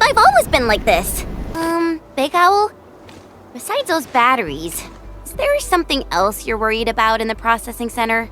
I've always been like this. Big Owl? Besides those batteries, is there something else you're worried about in the processing center?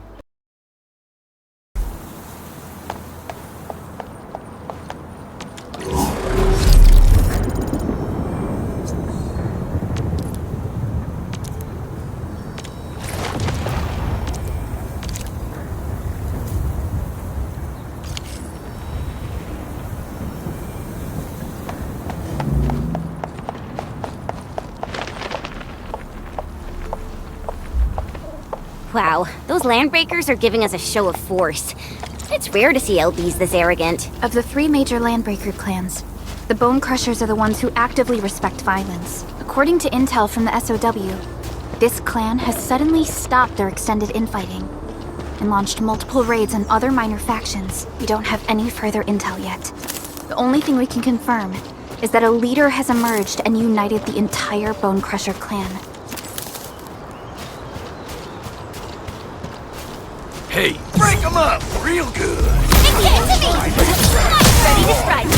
Wow, those landbreakers are giving us a show of force. It's rare to see LBs this arrogant. Of the 3 major landbreaker clans, the Bone Crushers are the ones who actively respect violence. According to intel from the SOW, this clan has suddenly stopped their extended infighting and launched multiple raids on other minor factions. We don't have any further intel yet. The only thing we can confirm is that a leader has emerged and united the entire Bone Crusher clan. Hey, break them up real good. Ready to strike.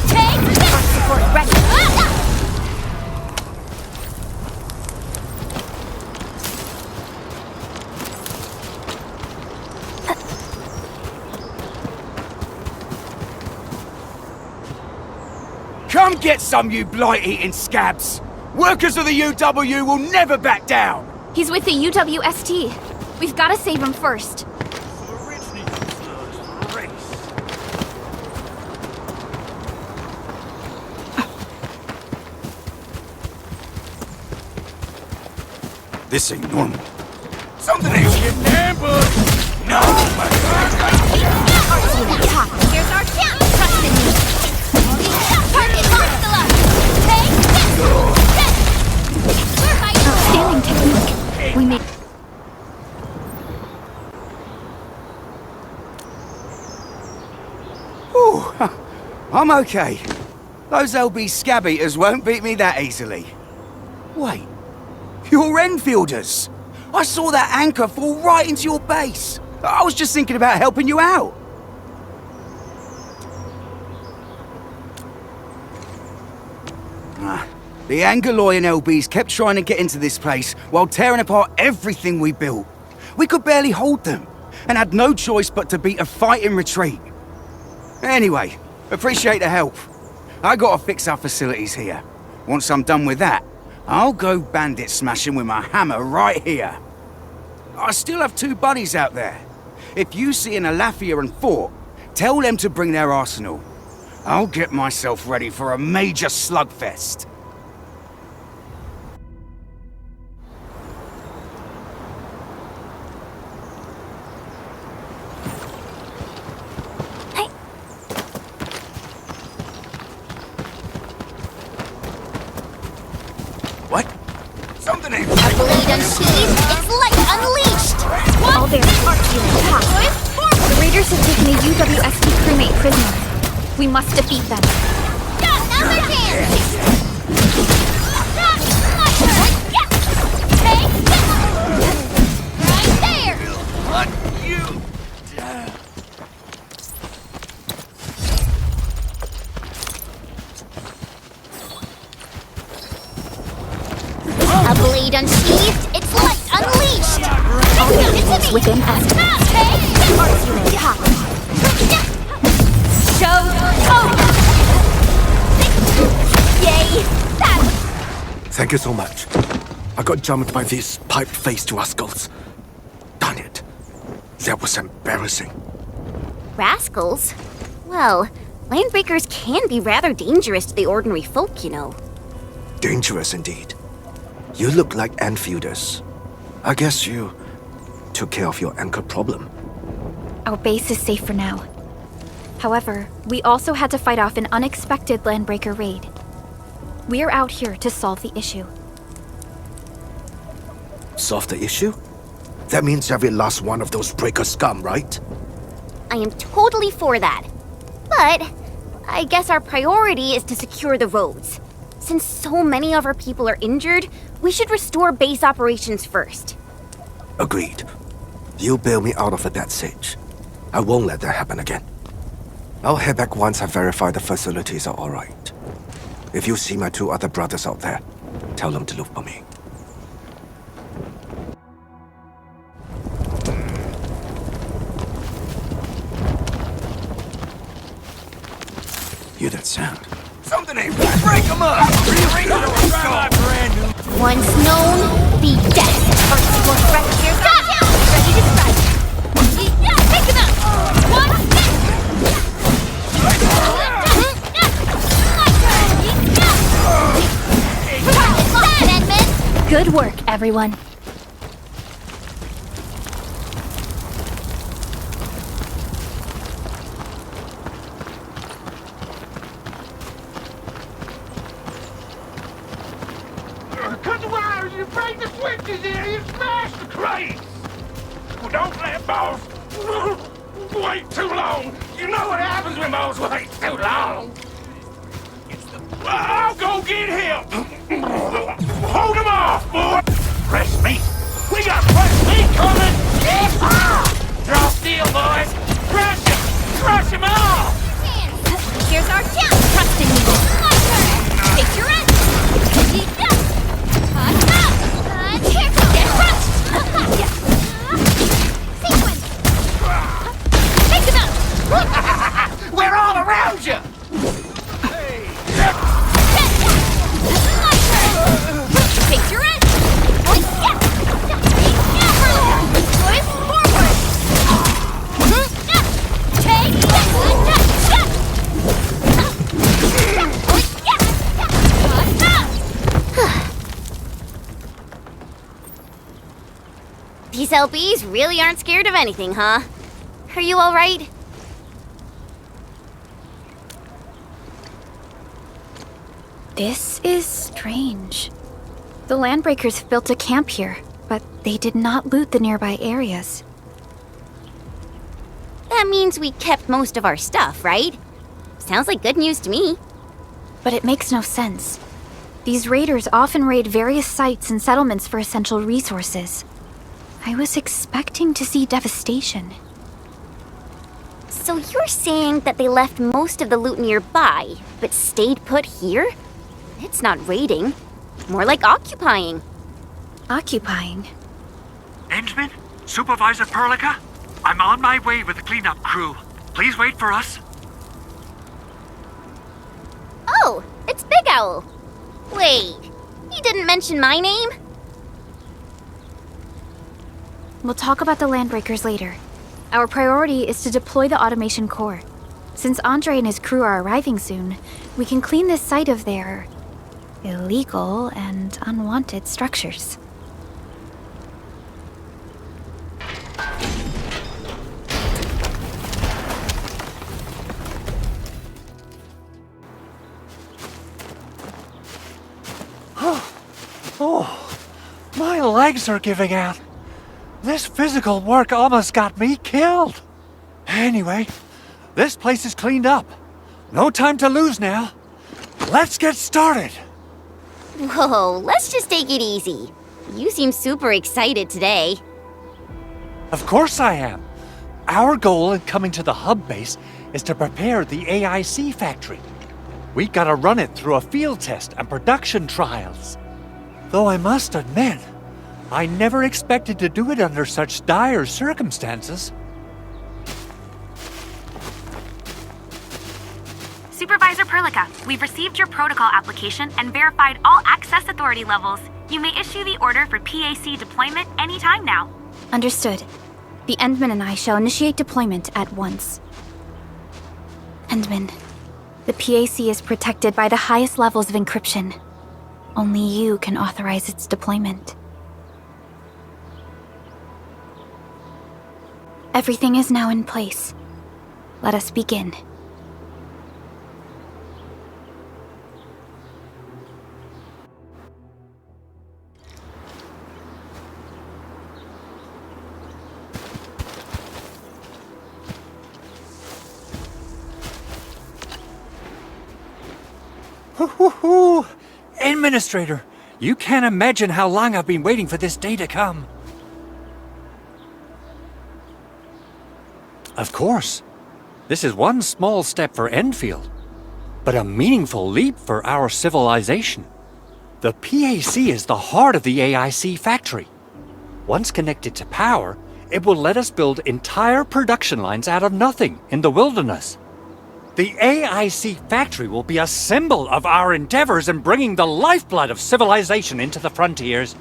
Take support ready. Come get some, you blight-eating scabs. Workers of the UW will never back down. He's with the UWST. We've got to save him first. This ain't normal. Something ain't getting ambush. No, my God. Here's our chance. Trust in me. Target locked the lock. Outstanding technique. We made. I'm okay. Those LB scab eaters won't beat me that easily. Wait, you're Enfielders. I saw that anchor fall right into your base. I was just thinking about helping you out. The Angoloyan LBs kept trying to get into this place while tearing apart everything we built. We could barely hold them, and had no choice but to beat a fighting retreat. Anyway, appreciate the help. I gotta fix our facilities here. Once I'm done with that, I'll go bandit smashing with my hammer right here. I still have 2 buddies out there. If you see an Alafia and Fort, tell them to bring their arsenal. I'll get myself ready for a major slugfest. What? Something ain't right. A blade unsheathed, its light unleashed! All their parts unit hot. The raiders have taken a UWST crewmate prisoner. We must defeat them. Got another chance! Right there! What you? A blade unsheathed, its light unleashed! All their units within estimate. Parts unit hot. Show Yay! That was... Thank you so much. I got jumped by these pipe-faced rascals. Darn it. That was embarrassing. Rascals? Well, landbreakers can be rather dangerous to the ordinary folk, you know. Dangerous indeed. You look like Enfielders. I guess you took care of your anchor problem. Our base is safe for now. However, we also had to fight off an unexpected landbreaker raid. We're out here to solve the issue. Solve the issue? That means every last one of those breaker scum, right? I am totally for that. But I guess our priority is to secure the roads. Since so many of our people are injured, we should restore base operations first. Agreed. You bail me out of a death sitch. I won't let that happen again. I'll head back once I verify the facilities are alright. If you see my 2 other brothers out there, tell them to look for me. Hear that sound? Something ain't right. Break them up! Once known, be dead. First you will rest your gun. Ready to strike. Take him out. One. Good work, everyone. Cut the wires, you break the switches here, you smash the crates! Well, don't let balls wait too long. You know what happens when balls wait too long. I'll go get him! Hold him off, boy! Fresh meat! We got fresh meat coming! Draw steel, boys! Crush him off! Here's our chance. Trust in me. My turn. Take your end. Here goes. Get crushed. Sequence. Take him out. We're all around you! My turn. Take your end. Boys, forward. Take These LBs really aren't scared of anything, huh? Are you all right? This is strange. The Landbreakers built a camp here, but they did not loot the nearby areas. That means we kept most of our stuff, right? Sounds like good news to me. But it makes no sense. These raiders often raid various sites and settlements for essential resources. I was expecting to see devastation. So you're saying that they left most of the loot nearby, but stayed put here? It's not raiding. More like occupying. Occupying? Endman? Supervisor Perlica? I'm on my way with the cleanup crew. Please wait for us. Oh, it's Big Owl. Wait, he didn't mention my name? We'll talk about the Landbreakers later. Our priority is to deploy the automation core. Since Andre and his crew are arriving soon, we can clean this site of their illegal and unwanted structures. Oh, my legs are giving out. This physical work almost got me killed. Anyway, this place is cleaned up. No time to lose now. Let's get started. Whoa, let's just take it easy. You seem super excited today. Of course I am. Our goal in coming to the hub base is to prepare the AIC factory. We gotta run it through a field test and production trials. Though I must admit, I never expected to do it under such dire circumstances. Supervisor Perlica, we've received your protocol application and verified all access authority levels. You may issue the order for PAC deployment anytime now. Understood. The Endman and I shall initiate deployment at once. Endman, the PAC is protected by the highest levels of encryption. Only you can authorize its deployment. Everything is now in place. Let us begin. Hoo-hoo-hoo! Administrator, you can't imagine how long I've been waiting for this day to come. Of course. This is one small step for Enfield, but a meaningful leap for our civilization. The PAC is the heart of the AIC factory. Once connected to power, it will let us build entire production lines out of nothing in the wilderness. The AIC factory will be a symbol of our endeavors in bringing the lifeblood of civilization into the frontiers.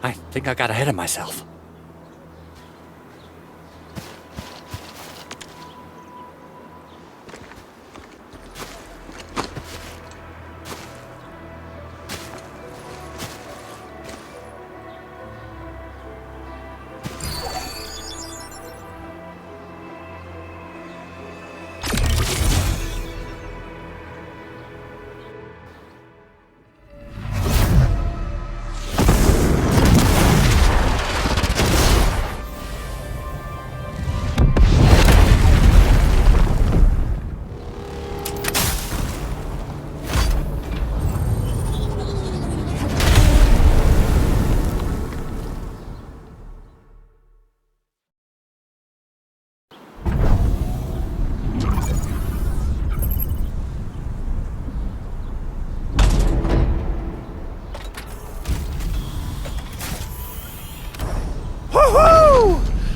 I think I got ahead of myself.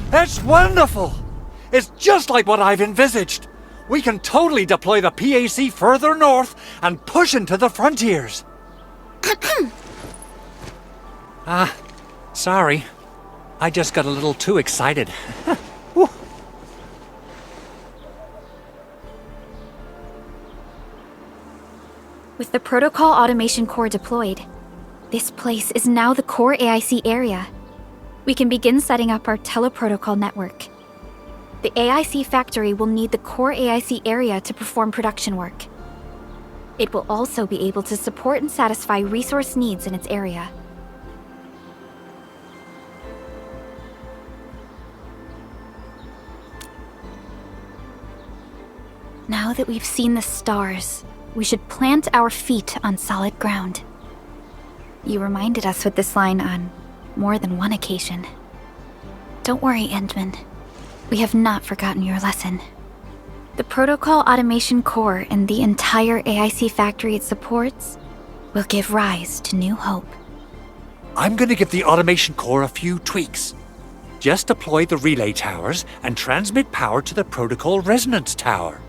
That's wonderful! It's just like what I've envisaged. We can totally deploy the PAC further north and push into the frontiers. Sorry. I just got a little too excited. With the Protocol Automation Core deployed, this place is now the core AIC area. We can begin setting up our teleprotocol network. The AIC factory will need the core AIC area to perform production work. It will also be able to support and satisfy resource needs in its area. Now that we've seen the stars, we should plant our feet on solid ground. You reminded us with this line on more than one occasion. Don't worry, Endman. We have not forgotten your lesson. The Protocol Automation Core and the entire AIC factory it supports will give rise to new hope. I'm gonna give the Automation Core a few tweaks. Just deploy the relay towers and transmit power to the Protocol Resonance Tower.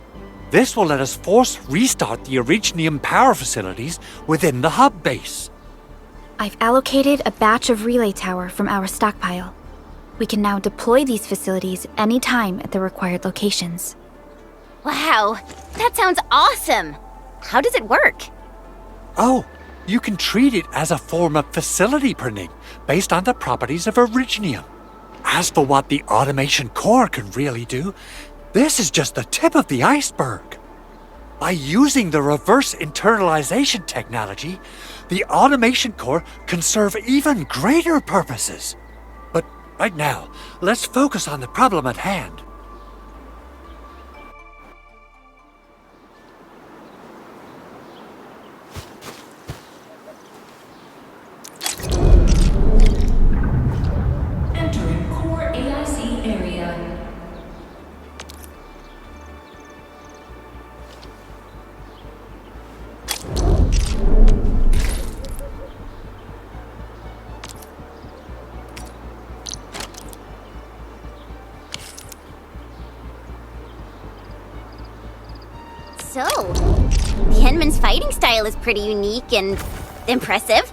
This will let us force restart the Originium power facilities within the hub base. I've allocated a batch of relay tower from our stockpile. We can now deploy these facilities anytime at the required locations. Wow, that sounds awesome! How does it work? Oh, you can treat it as a form of facility printing based on the properties of Originium. As for what the Automation Core can really do, this is just the tip of the iceberg. By using the reverse internalization technology, the Automation Core can serve even greater purposes. But right now, let's focus on the problem at hand. Entering core AIC area. So, the Henman's fighting style is pretty unique and impressive.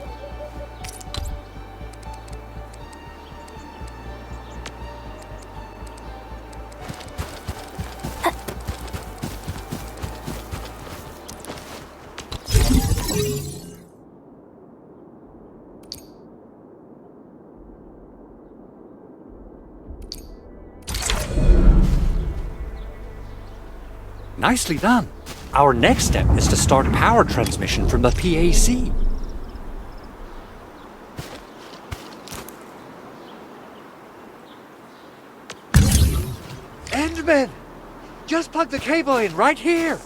Nicely done. Our next step is to start power transmission from the PAC. Endman! Just plug the cable in right here!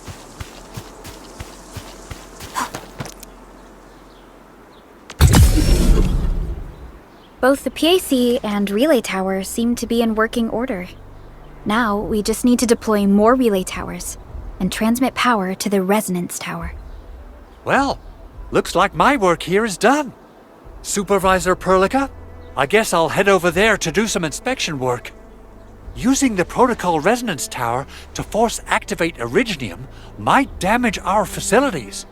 Both the PAC and relay tower seem to be in working order. Now, we just need to deploy more relay towers and transmit power to the resonance tower. Well, looks like my work here is done. Supervisor Perlica, I guess I'll head over there to do some inspection work. Using the protocol resonance tower to force activate Originium might damage our facilities.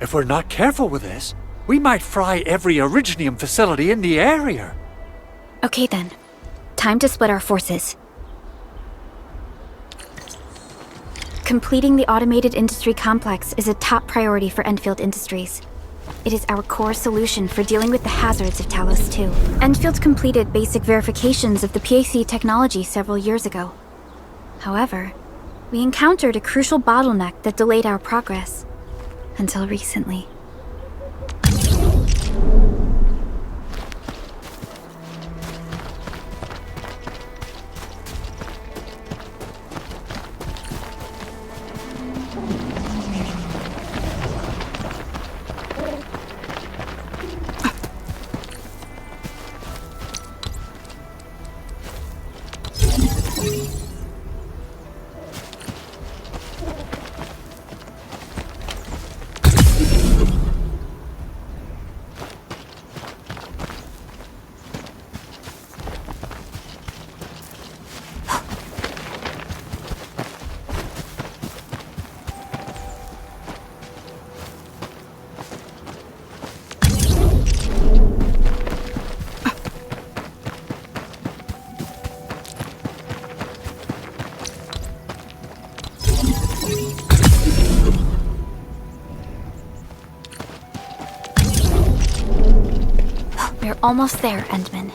If we're not careful with this, we might fry every Originium facility in the area. Okay then. Time to split our forces. Completing the automated industry complex is a top priority for Enfield Industries. It is our core solution for dealing with the hazards of Talos 2. Enfield completed basic verifications of the PAC technology several years ago. However, we encountered a crucial bottleneck that delayed our progress. Until recently. We're almost there, Endman.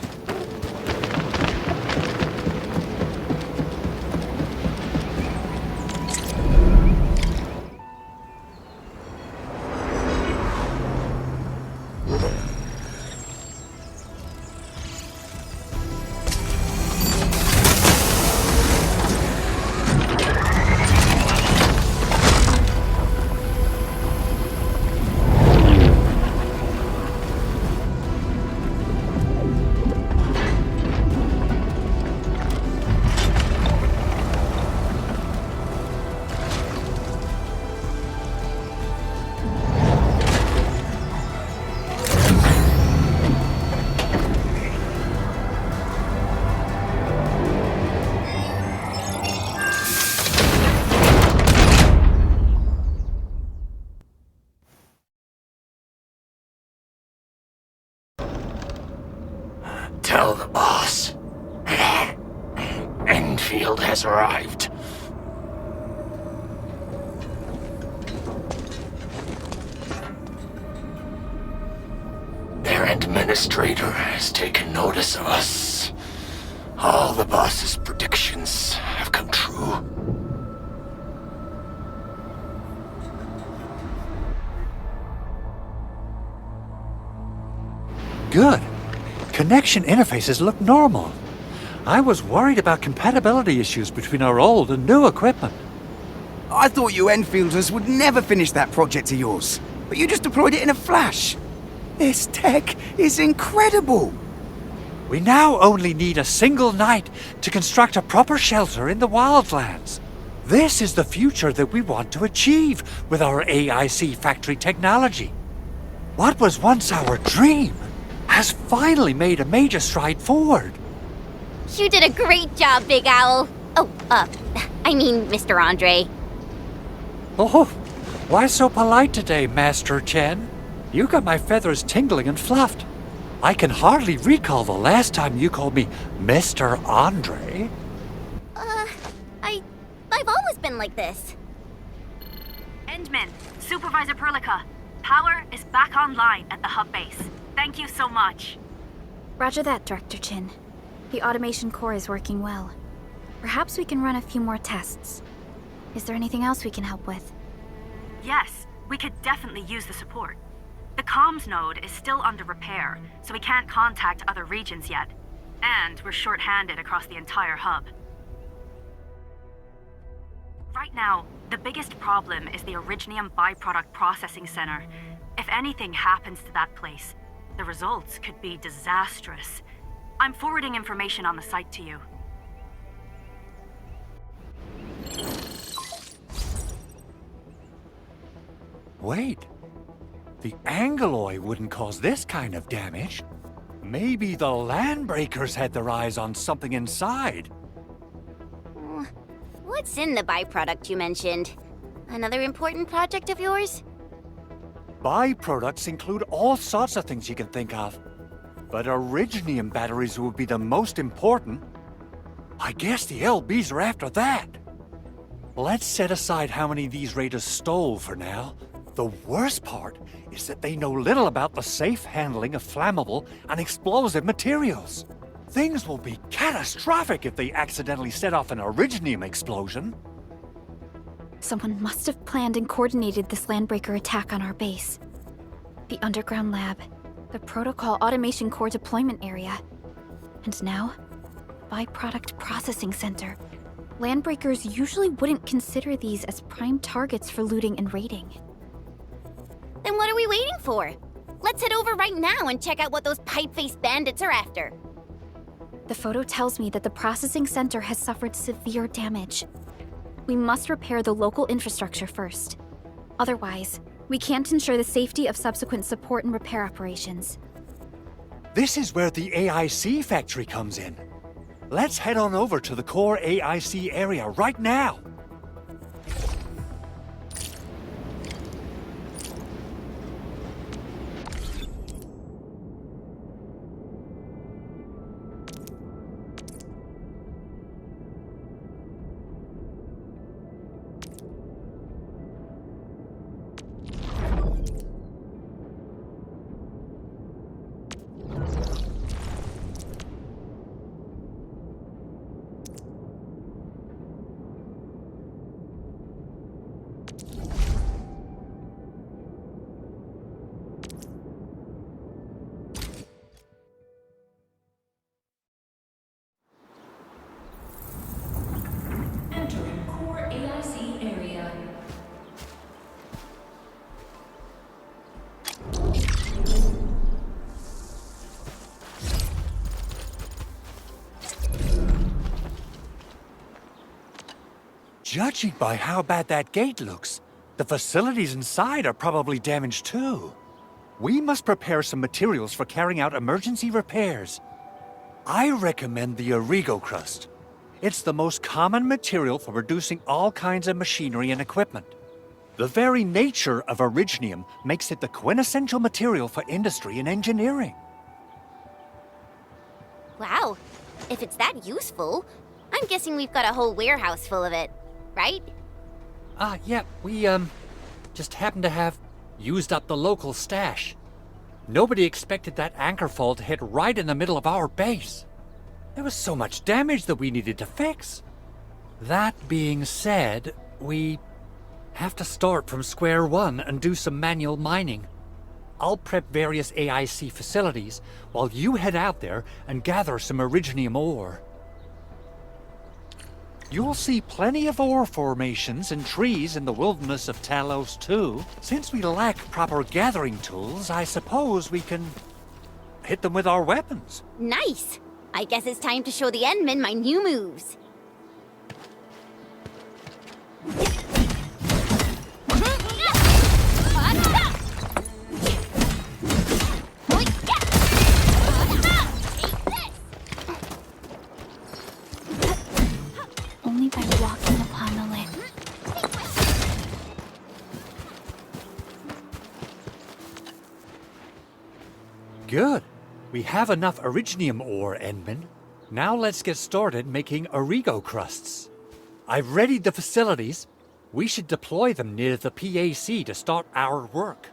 Tell the boss. Enfield has arrived. Their administrator has taken notice of us. All the boss's predictions have come true. Good. Connection interfaces look normal. I was worried about compatibility issues between our old and new equipment. I thought you Enfielders would never finish that project of yours, but you just deployed it in a flash. This tech is incredible. We now only need a single night to construct a proper shelter in the wildlands. This is the future that we want to achieve with our AIC factory technology. What was once our dream has finally made a major stride forward. You did a great job, Big Owl. Oh, I mean, Mr. Andre. Oh, why so polite today, Master Chen? You got my feathers tingling and fluffed. I can hardly recall the last time you called me Mr. Andre. I've always been like this. Endman, Supervisor Perlica, power is back online at the hub base. Thank you so much. Roger that, Director Chin. The automation core is working well. Perhaps we can run a few more tests. Is there anything else we can help with? Yes, we could definitely use the support. The comms node is still under repair, so we can't contact other regions yet. And we're short-handed across the entire hub. Right now, the biggest problem is the Originium byproduct processing center. If anything happens to that place, the results could be disastrous. I'm forwarding information on the site to you. Wait. The Angeloy wouldn't cause this kind of damage. Maybe the Landbreakers had their eyes on something inside. What's in the byproduct you mentioned? Another important project of yours? Byproducts include all sorts of things you can think of. But Originium batteries would be the most important. I guess the LBs are after that. Let's set aside how many these raiders stole for now. The worst part is that they know little about the safe handling of flammable and explosive materials. Things will be catastrophic if they accidentally set off an Originium explosion. Someone must have planned and coordinated this Landbreaker attack on our base. The underground lab, the Protocol Automation Core deployment area, and now, Byproduct Processing Center. Landbreakers usually wouldn't consider these as prime targets for looting and raiding. Then what are we waiting for? Let's head over right now and check out what those pipe-faced bandits are after. The photo tells me that the processing center has suffered severe damage. We must repair the local infrastructure first. Otherwise, we can't ensure the safety of subsequent support and repair operations. This is where the AIC factory comes in. Let's head on over to the core AIC area right now. Entering core AIC area. Judging by how bad that gate looks, the facilities inside are probably damaged too. We must prepare some materials for carrying out emergency repairs. I recommend the Origo crust. It's the most common material for producing all kinds of machinery and equipment. The very nature of Originium makes it the quintessential material for industry and engineering. Wow, if it's that useful, I'm guessing we've got a whole warehouse full of it, right? Yeah, we, just happen to have used up the local stash. Nobody expected that anchor fall to hit right in the middle of our base. There was so much damage that we needed to fix. That being said, we have to start from square one and do some manual mining. I'll prep various AIC facilities while you head out there and gather some Originium ore. You'll see plenty of ore formations and trees in the wilderness of Talos too. Since we lack proper gathering tools, I suppose we can hit them with our weapons. Nice! I guess it's time to show the Endmen my new moves. Only by walking upon the lid. Good. We have enough Originium ore, Endman. Now let's get started making Origo crusts. I've readied the facilities. We should deploy them near the PAC to start our work.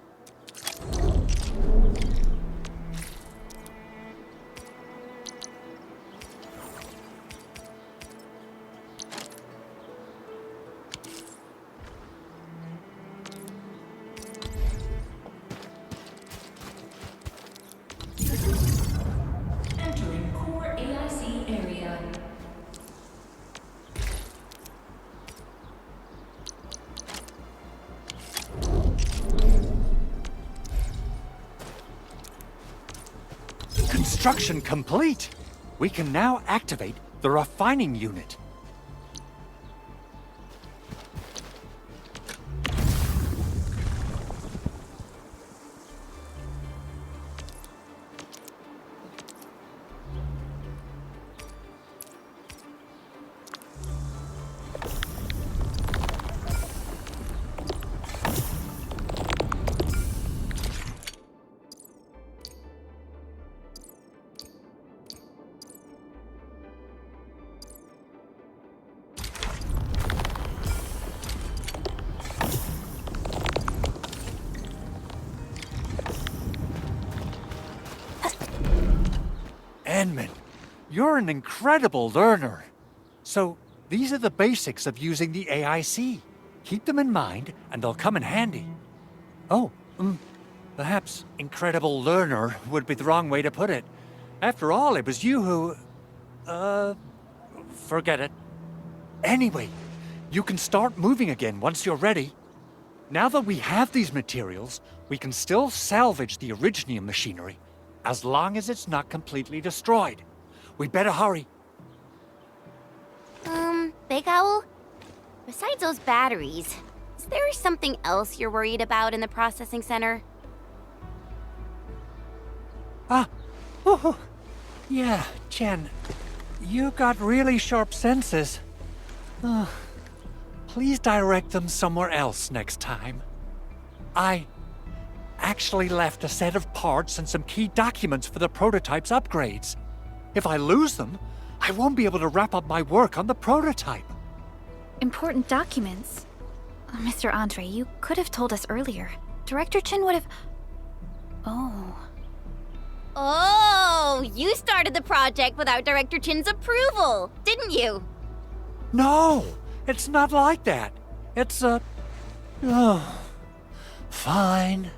Entering core AIC area. Construction complete! We can now activate the refining unit. You're an incredible learner. So, these are the basics of using the AIC. Keep them in mind, and they'll come in handy. Oh, perhaps incredible learner would be the wrong way to put it. After all, it was you who... forget it. Anyway, you can start moving again once you're ready. Now that we have these materials, we can still salvage the Originium machinery, as long as it's not completely destroyed. We'd better hurry. Big Owl? Besides those batteries, is there something else you're worried about in the processing center? Yeah, Jen. You got really sharp senses. Please direct them somewhere else next time. I actually left a set of parts and some key documents for the prototype's upgrades. If I lose them, I won't be able to wrap up my work on the prototype. Important documents? Mr. Andre, you could have told us earlier. Director Chin would have... Oh, you started the project without Director Chin's approval, didn't you? No, it's not like that. It's fine.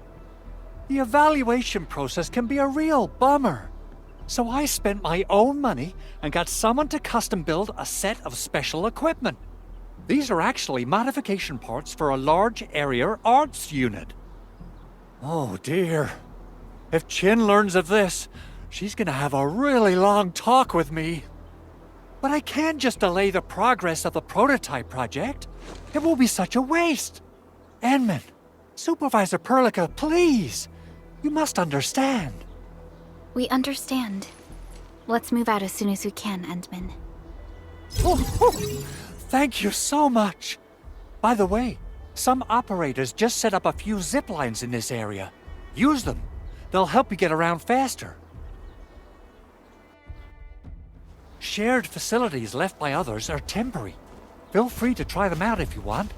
The evaluation process can be a real bummer. So I spent my own money and got someone to custom build a set of special equipment. These are actually modification parts for a large area arts unit. Oh dear. If Chin learns of this, she's gonna have a really long talk with me. But I can't just delay the progress of the prototype project. It will be such a waste. Enman, Supervisor Perlica, please. You must understand. We understand. Let's move out as soon as we can, Endman. Thank you so much. By the way, some operators just set up a few zip lines in this area. Use them. They'll help you get around faster. Shared facilities left by others are temporary. Feel free to try them out if you want.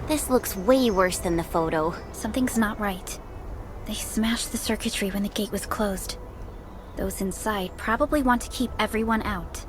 This looks way worse than the photo. Something's not right. They smashed the circuitry when the gate was closed. Those inside probably want to keep everyone out.